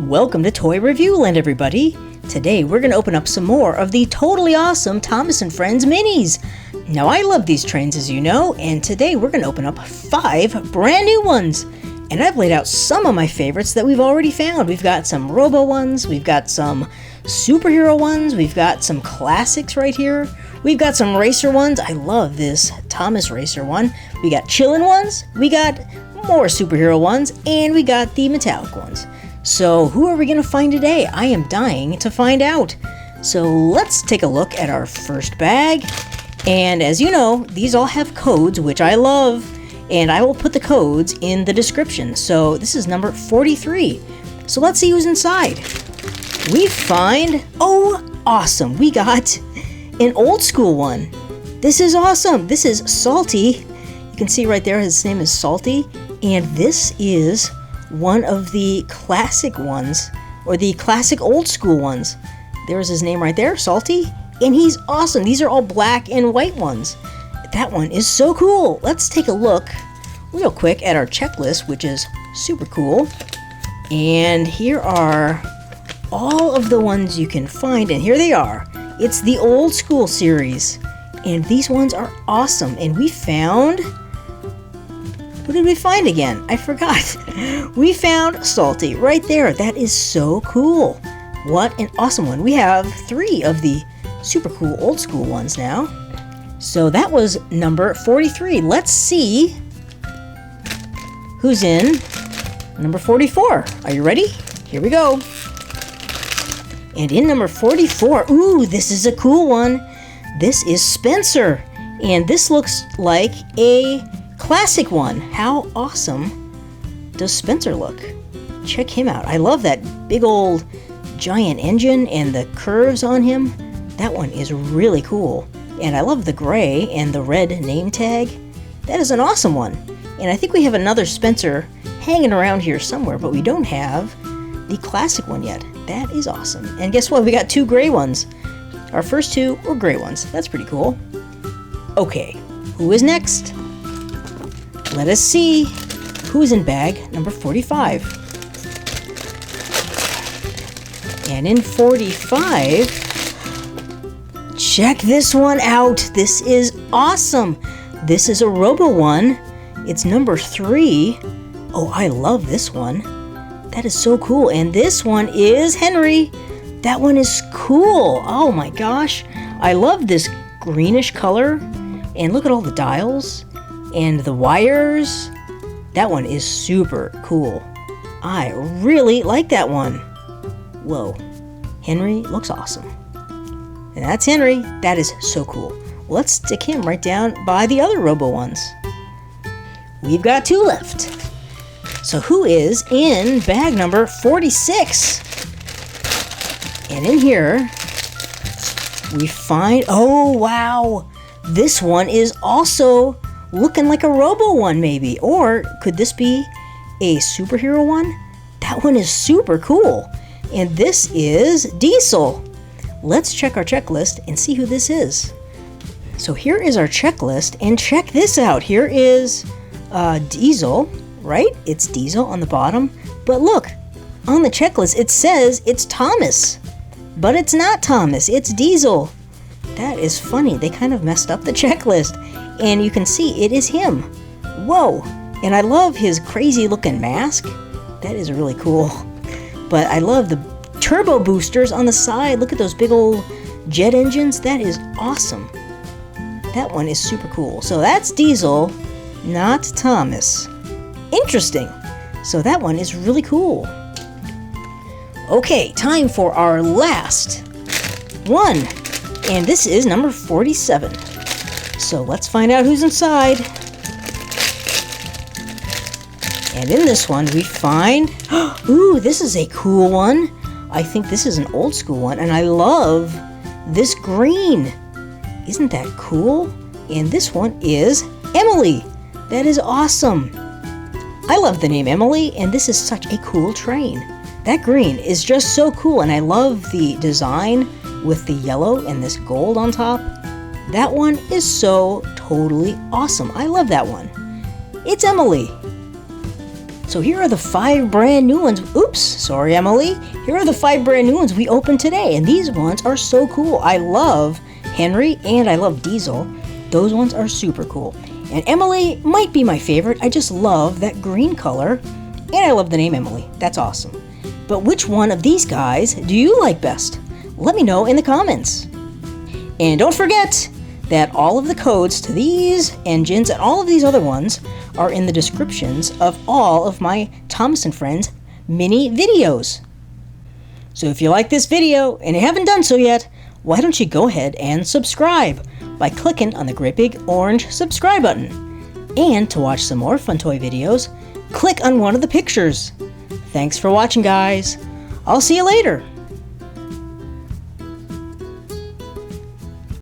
Welcome to Toy Review Land, everybody. Today we're going to open up some more of the totally awesome Thomas and Friends minis. Now I love these trains, as you know, and today we're going to open up 5 brand new ones. And I've laid out some of my favorites that we've already found. We've got some Robo ones, we've got some superhero ones, we've got some classics right here. We've got some racer ones. I love this Thomas racer one. We got chillin' ones, we got more superhero ones, and we got the metallic ones. So who are we going to find today? I am dying to find out. So let's take a look at our first bag. And as you know, these all have codes, which I love. And I will put the codes in the description. So this is number 43. So let's see who's inside. We find, oh, awesome. We got an old school one. This is awesome. This is Salty. You can see right there his name is Salty. And this is one of the classic ones, or the classic old school ones. There's his name right there, Salty, and he's awesome. These are all black and white ones. That one is so cool. Let's take a look real quick at our checklist, which is super cool. And here are all of the ones you can find, and here they are. It's the old school series, and these ones are awesome. And we found, what did we find again? I forgot. We found Salty right there. That is so cool. What an awesome one. We have 3 of the super cool old school ones now. So that was number 43. Let's see who's in number 44. Are you ready? Here we go. And in number 44, ooh, this is a cool one. This is Spencer. And this looks like a classic one. How awesome does Spencer look? Check him out. I love that big old giant engine and the curves on him. That one is really cool. And I love the gray and the red name tag. That is an awesome one. And I think we have another Spencer hanging around here somewhere, but we don't have the classic one yet. That is awesome. And guess what? We got 2 gray ones. Our first 2 were gray ones. That's pretty cool. Okay, who is next? Let us see who's in bag number 45. And in 45, check this one out. This is awesome. This is a Robo one. It's number 3. Oh, I love this one. That is so cool. And this one is Henry. That one is cool. Oh my gosh. I love this greenish color. And look at all the dials and the wires. That one is super cool. I really like that one. Whoa. Henry looks awesome. And that's Henry. That is so cool. Well, let's stick him right down by the other Robo ones. We've got 2 left. So who is in bag number 46? And in here, we find, oh wow, this one is also looking like a Robo one maybe. Or could this be a superhero one? That one is super cool. And this is Deisel. Let's check our checklist and see who this is. So here is our checklist, and check this out. Here is Deisel, right? It's Deisel on the bottom. But look, on the checklist it says it's Thomas. But it's not Thomas, it's Deisel. That is funny. They kind of messed up the checklist. And you can see it is him. Whoa. And I love his crazy looking mask. That is really cool. But I love the turbo boosters on the side. Look at those big old jet engines. That is awesome. That one is super cool. So that's Deisel, not Thomas. Interesting. So that one is really cool. Okay, time for our last one. And this is number 47. So let's find out who's inside. And in this one we find, ooh, this is a cool one. I think this is an old school one, and I love this green. Isn't that cool? And this one is Emily. That is awesome. I love the name Emily, and this is such a cool train. That green is just so cool, and I love the design with the yellow and this gold on top. That one is so totally awesome. I love that one. It's Emily. So here are the 5 brand new ones. Oops, sorry Emily. Here are the 5 brand new ones we opened today, and these ones are so cool. I love Henry and I love Deisel. Those ones are super cool. And Emily might be my favorite. I just love that green color, and I love the name Emily. That's awesome. But which one of these guys do you like best? Let me know in the comments. And don't forget that all of the codes to these engines and all of these other ones are in the descriptions of all of my Thomas and Friends mini videos. So if you like this video and you haven't done so yet, why don't you go ahead and subscribe by clicking on the great big orange subscribe button. And to watch some more fun toy videos, click on one of the pictures. Thanks for watching, guys. I'll see you later.